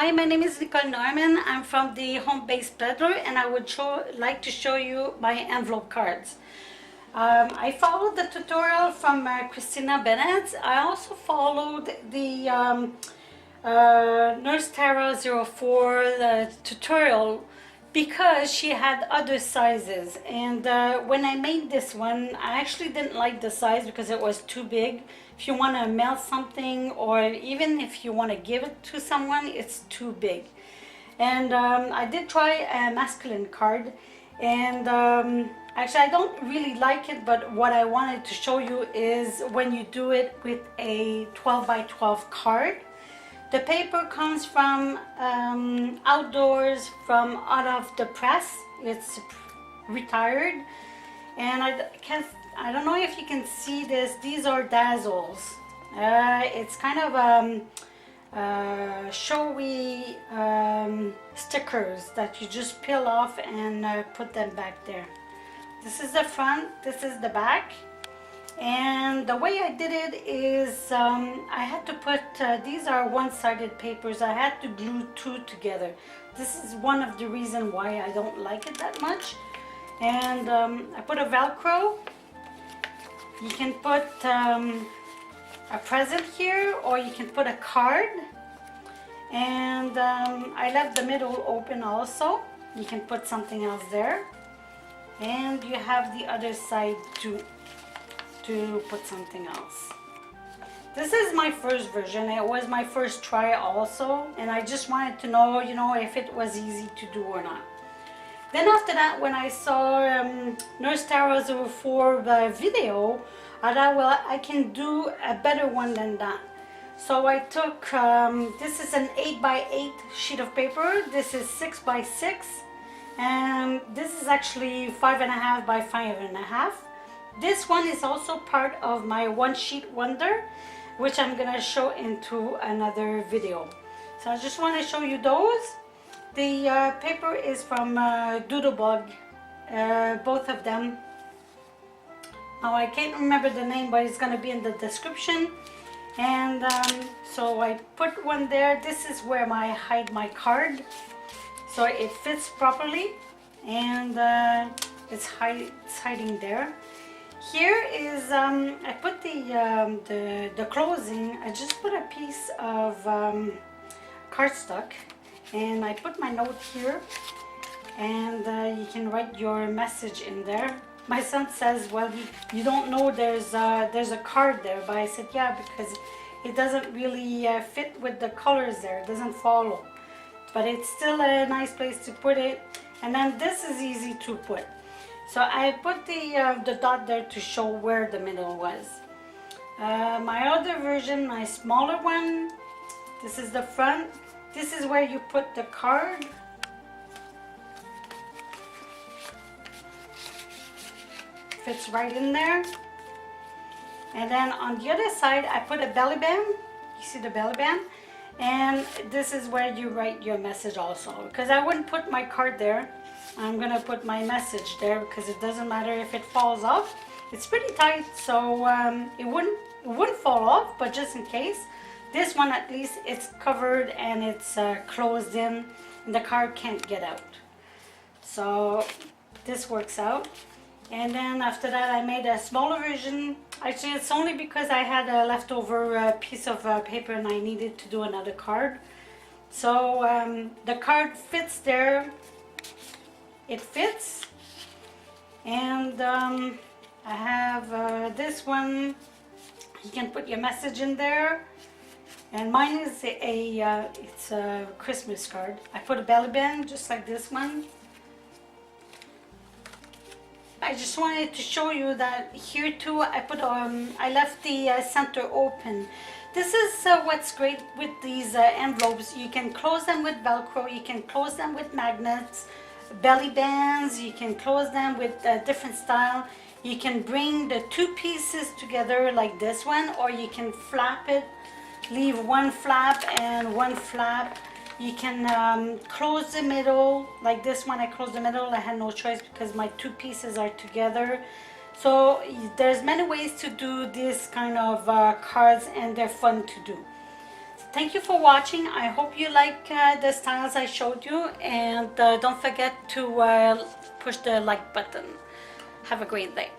Hi, my name is Nicole Norman. I'm from the Home-Based Peddler, and I would like to show you my envelope cards. I followed the tutorial from Christina Betts. I also followed the Nurse Tara 04 tutorial because she had other sizes, and when I made this one I actually didn't like the size because it was too big. If you want to mail something or even if you want to give it to someone, it's too big. And I did try a masculine card, and actually I don't really like it, but what I wanted to show you is when you do it with a 12 by 12 card. The paper comes from outdoors, from out of the press. It's retired, and I don't know if you can see this. These are dazzles. It's kind of showy stickers that you just peel off and put them back there. This is the front, this is the back. And the way I did it is I had to put, these are one-sided papers, I had to glue two together. This is one of the reasons why I don't like it that much. And I put a Velcro. You can put a present here, or you can put a card. And I left the middle open also. You can put something else there. And you have the other side too, to put something else. This is my first version. It was my first try also, and I just wanted to know, if it was easy to do or not. Then after that, when I saw Nurse Tara 04 video, I thought, well, I can do a better one than that. So I took, this is an 8 by 8 sheet of paper. This is 6 by 6, and this is actually 5.5 by 5.5. This one is also part of my one sheet wonder, which I'm gonna show into another video. So I just want to show you those. The paper is from DoodleBug, both of them. Now I can't remember the name, but it's gonna be in the description. And so I put one there. This is where I hide my card, so it fits properly, and it's hiding there. Here is I put the closing. I just put a piece of cardstock, and I put my note here, and you can write your message in there. My son says, well, you don't know there's a card there, but I said, yeah, because it doesn't really fit with the colors there. It doesn't follow, but it's still a nice place to put it. And then this is easy to put. So I put the dot there to show where the middle was. My other version, my smaller one, this is the front. This is where you put the card. Fits right in there. And then on the other side, I put a belly band. You see the belly band? And this is where you write your message also. Because I wouldn't put my card there. I'm gonna put my message there because it doesn't matter if it falls off. It's pretty tight, so it wouldn't fall off, but just in case. This one, at least, it's covered and it's closed in, and the card can't get out. So this works out. And then after that, I made a smaller version. Actually, it's only because I had a leftover piece of paper and I needed to do another card. So the card fits there. It fits. And I have this one. You can put your message in there. And mine is it's a Christmas card. I put a belly band just like this one. I just wanted to show you that here too I put I left the center open. This is what's great with these envelopes. You can close them with Velcro, you can close them with magnets, belly bands, you can close them with a different style. You can bring the two pieces together like this one, or you can flap it, leave one flap and one flap. You can close the middle, like this one I closed the middle. I had no choice because my two pieces are together. So there's many ways to do this kind of cards, and they're fun to do. thank you for watching. I hope you like the styles I showed you, and don't forget to push the like button. Have a great day.